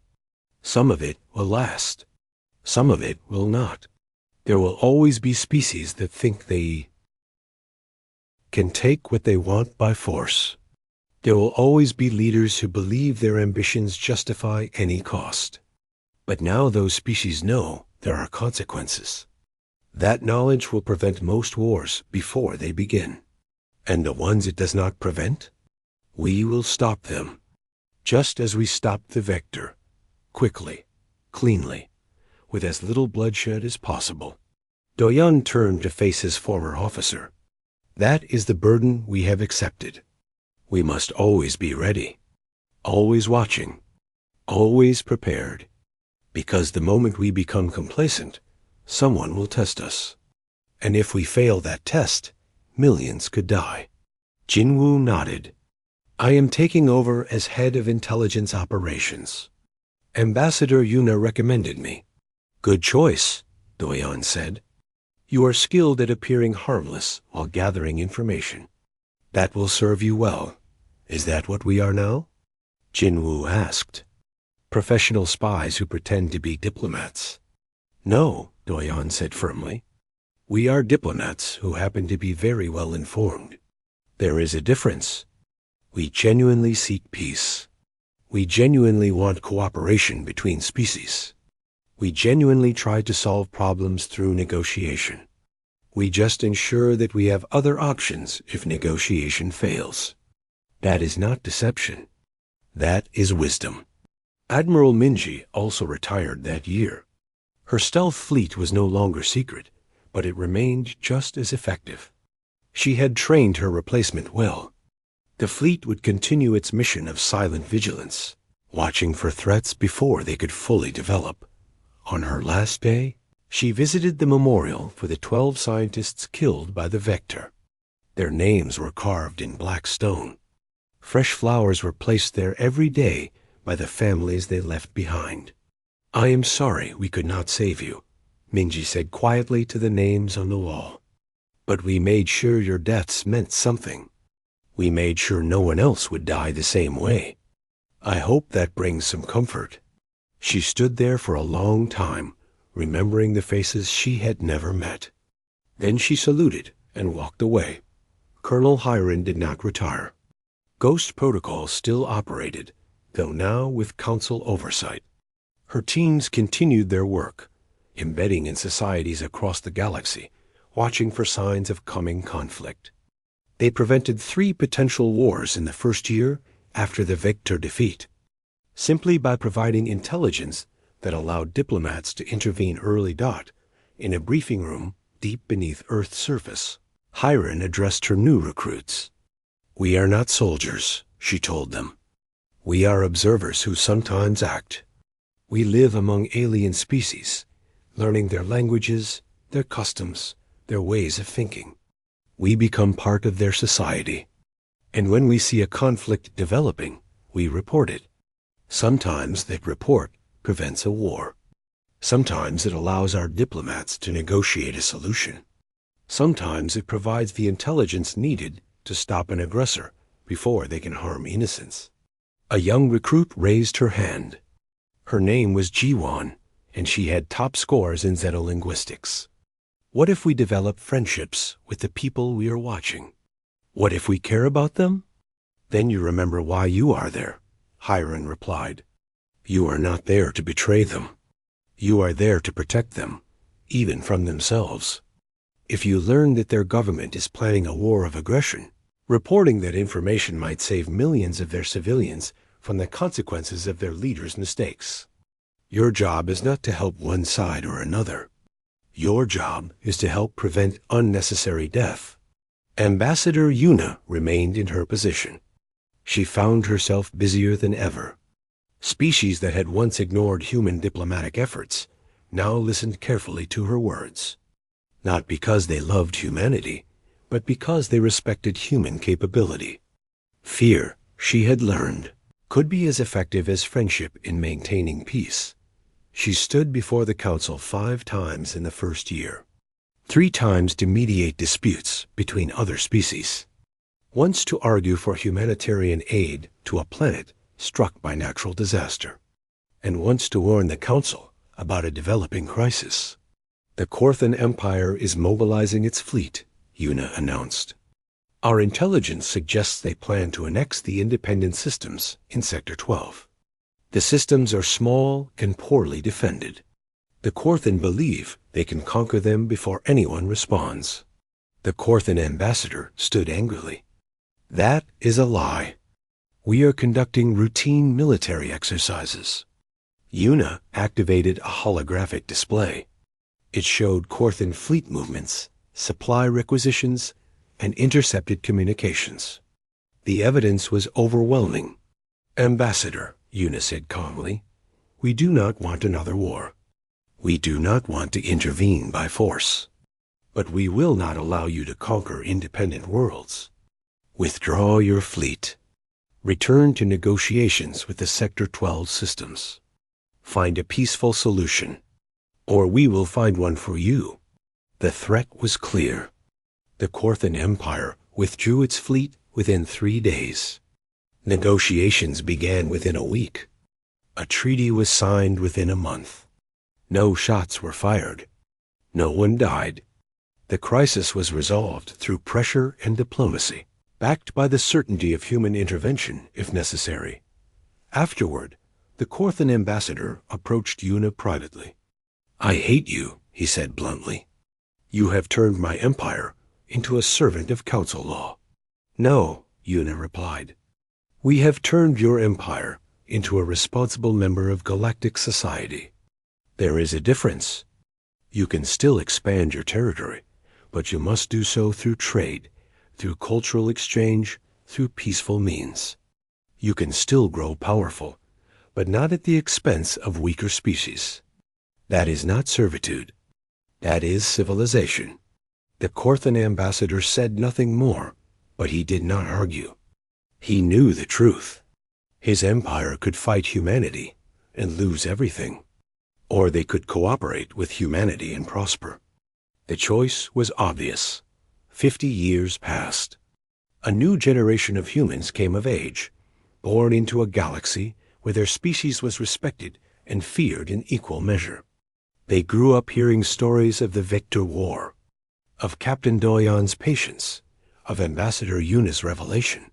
Some of it will last. Some of it will not. There will always be species that think they can take what they want by force. There will always be leaders who believe their ambitions justify any cost. But now those species know there are consequences. That knowledge will prevent most wars before they begin. And the ones it does not prevent? We will stop them. Just as we stopped the Vector. Quickly, cleanly, with as little bloodshed as possible. Doyan turned to face his former officer. That is the burden we have accepted. We must always be ready, always watching, always prepared, because the moment we become complacent, someone will test us. And if we fail that test, millions could die. Jinwoo nodded. I am taking over as head of intelligence operations. Ambassador Yuna recommended me. Good choice, Doyon said. You are skilled at appearing harmless while gathering information. That will serve you well. Is that what we are now? Jinwoo asked. Professional spies who pretend to be diplomats. No, Doyon said firmly. We are diplomats who happen to be very well informed. There is a difference. We genuinely seek peace. We genuinely want cooperation between species. We genuinely try to solve problems through negotiation. We just ensure that we have other options if negotiation fails. That is not deception. That is wisdom. Admiral Minji also retired that year. Her stealth fleet was no longer secret, but it remained just as effective. She had trained her replacement well. The fleet would continue its mission of silent vigilance, watching for threats before they could fully develop. On her last day, she visited the memorial for the 12 scientists killed by the Vector. Their names were carved in black stone. Fresh flowers were placed there every day by the families they left behind. I am sorry we could not save you, Minji said quietly to the names on the wall. But we made sure your deaths meant something. We made sure no one else would die the same way. I hope that brings some comfort. She stood there for a long time, remembering the faces she had never met. Then she saluted and walked away. Colonel Hiron did not retire. Ghost Protocol still operated, though now with council oversight. Her teams continued their work, embedding in societies across the galaxy, watching for signs of coming conflict. They prevented 3 potential wars in the first year after the Vector defeat, simply by providing intelligence that allowed diplomats to intervene early. In a briefing room deep beneath Earth's surface, Hiron addressed her new recruits. We are not soldiers, she told them. We are observers who sometimes act. We live among alien species, learning their languages, their customs, their ways of thinking. We become part of their society. And when we see a conflict developing, we report it. Sometimes that report prevents a war. Sometimes it allows our diplomats to negotiate a solution. Sometimes it provides the intelligence needed to stop an aggressor before they can harm innocents. A young recruit raised her hand. Her name was Jiwon, and she had top scores in xenolinguistics. What if we develop friendships with the people we are watching? What if we care about them? Then you remember why you are there, Hiron replied. You are not there to betray them. You are there to protect them, even from themselves. If you learn that their government is planning a war of aggression, reporting that information might save millions of their civilians from the consequences of their leaders' mistakes. Your job is not to help one side or another. Your job is to help prevent unnecessary death. Ambassador Yuna remained in her position. She found herself busier than ever. Species that had once ignored human diplomatic efforts now listened carefully to her words, not because they loved humanity, but because they respected human capability. Fear, she had learned, could be as effective as friendship in maintaining peace. She stood before the council 5 times in the first year, 3 times to mediate disputes between other species, once to argue for humanitarian aid to a planet struck by natural disaster, and once to warn the council about a developing crisis. The Korthan Empire is mobilizing its fleet, Yuna announced. Our intelligence suggests they plan to annex the independent systems in Sector 12. The systems are small and poorly defended. The Korthan believe they can conquer them before anyone responds. The Korthan ambassador stood angrily. That is a lie. We are conducting routine military exercises. Yuna activated a holographic display. It showed Korthan fleet movements, supply requisitions, and intercepted communications. The evidence was overwhelming. Ambassador, Yuna said calmly, we do not want another war. We do not want to intervene by force. But we will not allow you to conquer independent worlds. Withdraw your fleet. Return to negotiations with the Sector 12 systems. Find a peaceful solution, or we will find one for you. The threat was clear. The Korthan Empire withdrew its fleet within 3 days. Negotiations began within a week. A treaty was signed within a month. No shots were fired. No one died. The crisis was resolved through pressure and diplomacy, backed by the certainty of human intervention if necessary. Afterward, the Korthan ambassador approached Yuna privately. "I hate you," he said bluntly. "You have turned my empire into a servant of council law." "No," Yuna replied. "We have turned your empire into a responsible member of galactic society. There is a difference. You can still expand your territory, but you must do so through trade, through cultural exchange, through peaceful means. You can still grow powerful, but not at the expense of weaker species. That is not servitude. That is civilization." The Korthan ambassador said nothing more, but he did not argue. He knew the truth. His empire could fight humanity and lose everything, or they could cooperate with humanity and prosper. The choice was obvious. 50 years passed. A new generation of humans came of age, born into a galaxy where their species was respected and feared in equal measure. They grew up hearing stories of the Victor War, of Captain Doyan's patience, of Ambassador Yuna's revelation,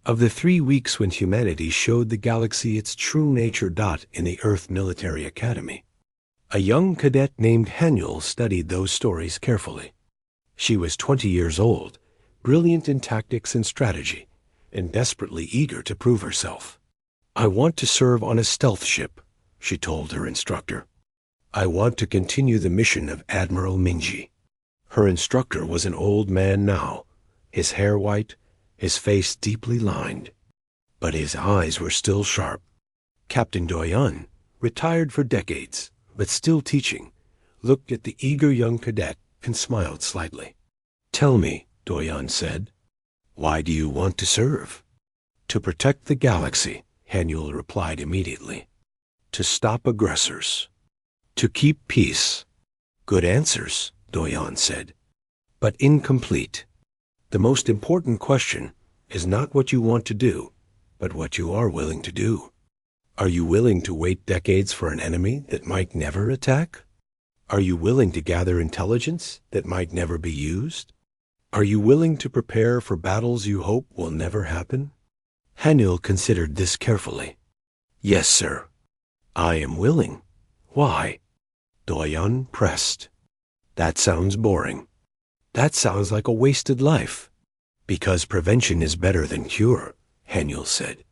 of the 3 weeks when humanity showed the galaxy its true nature. In the Earth Military Academy, a young cadet named Haniel studied those stories carefully. She was 20 years old, brilliant in tactics and strategy, and desperately eager to prove herself. "I want to serve on a stealth ship," she told her instructor. "I want to continue the mission of Admiral Minji." Her instructor was an old man now, his hair white, his face deeply lined, but his eyes were still sharp. Captain Doyan, retired for decades, but still teaching, looked at the eager young cadet and smiled slightly. "Tell me," Doyan said, "why do you want to serve?" "To protect the galaxy," Haniel replied immediately. "To stop aggressors. To keep peace." "Good answers," Doyan said, "but incomplete. The most important question is not what you want to do, but what you are willing to do. Are you willing to wait decades for an enemy that might never attack? Are you willing to gather intelligence that might never be used? Are you willing to prepare for battles you hope will never happen?" Haniel considered this carefully. "Yes, sir. I am willing." "Why?" Doyan pressed. "That sounds boring. That sounds like a wasted life." "Because prevention is better than cure," Haniel said.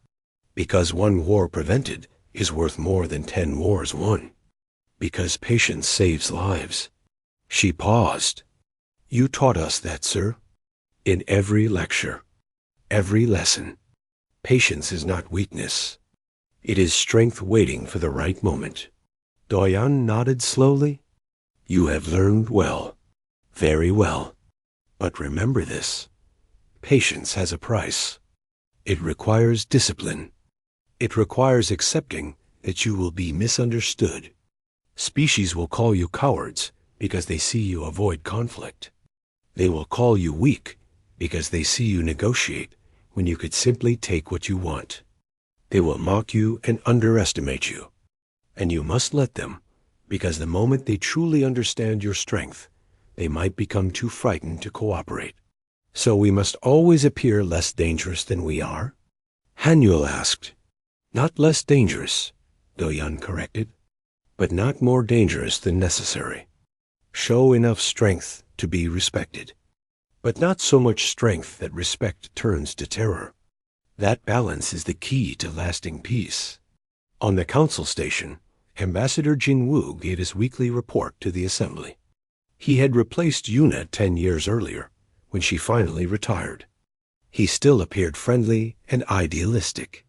"Because one war prevented is worth more than 10 wars won. Because patience saves lives." She paused. "You taught us that, sir. In every lecture, every lesson. Patience is not weakness. It is strength waiting for the right moment." Doyan nodded slowly. "You have learned well. Very well. But remember this. Patience has a price. It requires discipline. It requires accepting that you will be misunderstood. Species will call you cowards because they see you avoid conflict. They will call you weak because they see you negotiate when you could simply take what you want. They will mock you and underestimate you. And you must let them, because the moment they truly understand your strength, they might become too frightened to cooperate. So we must always appear less dangerous than we are?" Haniel asked. "Not less dangerous," Doyan corrected, "but not more dangerous than necessary. Show enough strength to be respected, but not so much strength that respect turns to terror. That balance is the key to lasting peace." On the council station, Ambassador Jinwoo gave his weekly report to the assembly. He had replaced Yuna 10 years earlier, when she finally retired. He still appeared friendly and idealistic.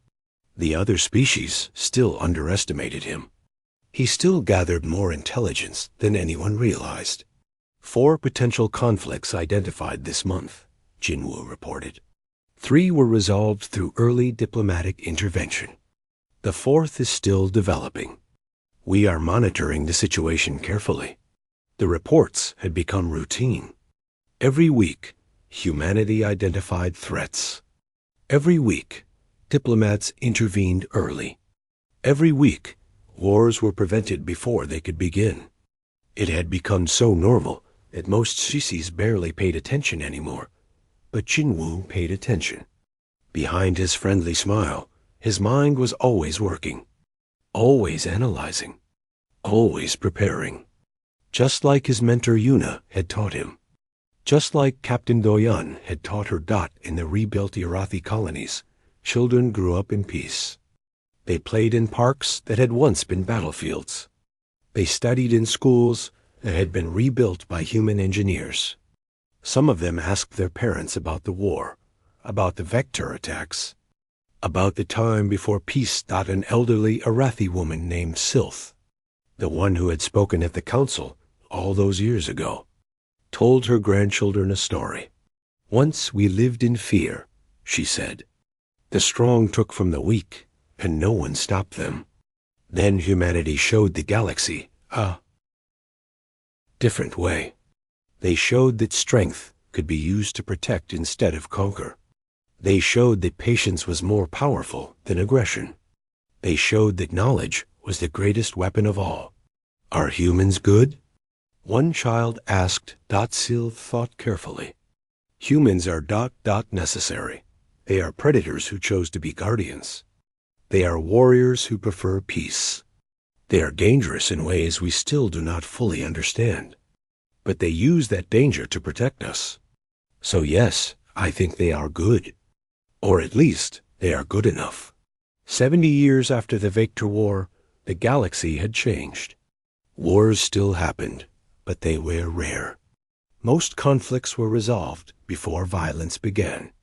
The other species still underestimated him. He still gathered more intelligence than anyone realized. 4 potential conflicts identified this month, Jinwoo reported. 3 were resolved through early diplomatic intervention. The 4th is still developing. We are monitoring the situation carefully. The reports had become routine. Every week, humanity identified threats. Every week, diplomats intervened early. Every week, wars were prevented before they could begin. It had become so normal that most species barely paid attention anymore. But Jinwu paid attention. Behind his friendly smile, his mind was always working, always analyzing, always preparing. Just like his mentor Yuna had taught him. Just like Captain Doyan had taught her Dot in the rebuilt Irathi colonies, children grew up in peace. They played in parks that had once been battlefields. They studied in schools that had been rebuilt by human engineers. Some of them asked their parents about the war, about the vector attacks, about the time before peace. An elderly Irathi woman named Sylth, the one who had spoken at the council all those years ago, told her grandchildren a story. Once we lived in fear, she said. The strong took from the weak, and no one stopped them. Then humanity showed the galaxy a different way. They showed that strength could be used to protect instead of conquer. They showed that patience was more powerful than aggression. They showed that knowledge was the greatest weapon of all. Are humans good? One child asked. Sylph thought carefully. Humans are necessary. They are predators who chose to be guardians. They are warriors who prefer peace. They are dangerous in ways we still do not fully understand. But they use that danger to protect us. So yes, I think they are good. Or at least, they are good enough. 70 years after the Vector War, the galaxy had changed. Wars still happened, but they were rare. Most conflicts were resolved before violence began.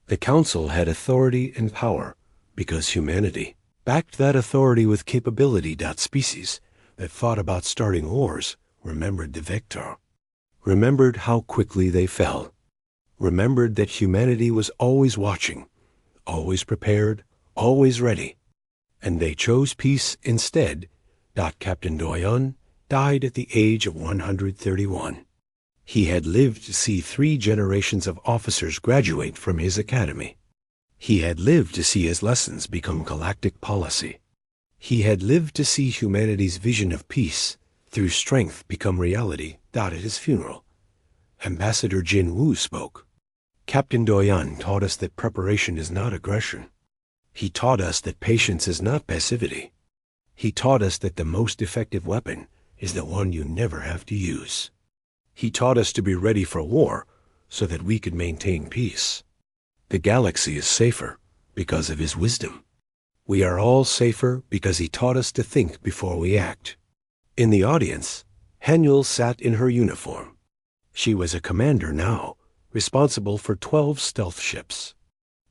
The Council had authority and power because humanity backed that authority with capability. Species that thought about starting wars remembered the Vector, remembered how quickly they fell, remembered that humanity was always watching, always prepared, always ready, and they chose peace instead. Captain Doyan died at the age of 131. He had lived to see 3 generations of officers graduate from his academy. He had lived to see his lessons become galactic policy. He had lived to see humanity's vision of peace through strength become reality. At his funeral, Ambassador Jin Wu spoke. Captain Doyan taught us that preparation is not aggression. He taught us that patience is not passivity. He taught us that the most effective weapon is the one you never have to use. He taught us to be ready for war so that we could maintain peace. The galaxy is safer because of his wisdom. We are all safer because he taught us to think before we act. In the audience, Hanyul sat in her uniform. She was a commander now, responsible for 12 stealth ships.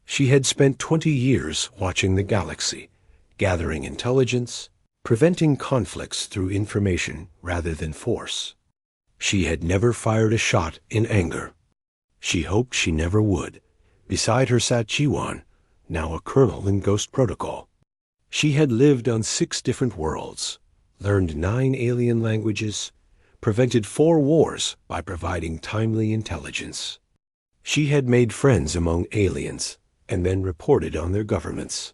She had spent 20 years watching the galaxy, gathering intelligence, preventing conflicts through information rather than force. She had never fired a shot in anger. She hoped she never would. Beside her sat Chiwan, now a colonel in Ghost Protocol. She had lived on 6 different worlds, learned 9 alien languages, prevented 4 wars by providing timely intelligence. She had made friends among aliens and then reported on their governments.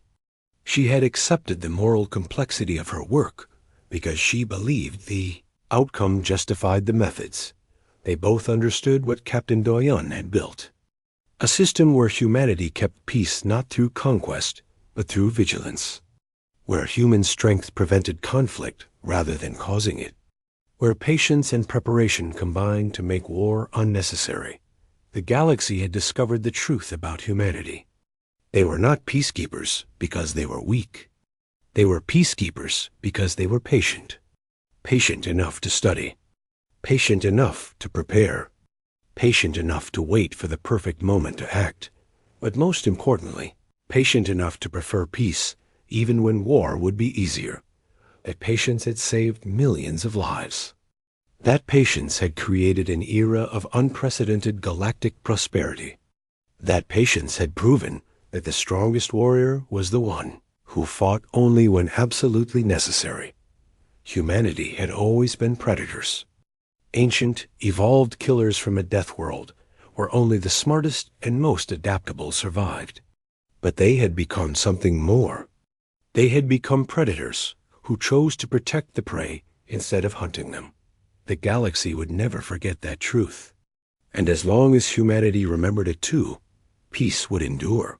She had accepted the moral complexity of her work because she believed the outcome justified the methods. They both understood what Captain Doyan had built. A system where humanity kept peace not through conquest, but through vigilance. Where human strength prevented conflict rather than causing it. Where patience and preparation combined to make war unnecessary. The galaxy had discovered the truth about humanity. They were not peacekeepers because they were weak. They were peacekeepers because they were patient. Patient enough to study. Patient enough to prepare. Patient enough to wait for the perfect moment to act. But most importantly, patient enough to prefer peace even when war would be easier. That patience had saved millions of lives. That patience had created an era of unprecedented galactic prosperity. That patience had proven that the strongest warrior was the one who fought only when absolutely necessary. Humanity had always been predators. Ancient, evolved killers from a death world where only the smartest and most adaptable survived. But they had become something more. They had become predators who chose to protect the prey instead of hunting them. The galaxy would never forget that truth. And as long as humanity remembered it too, peace would endure.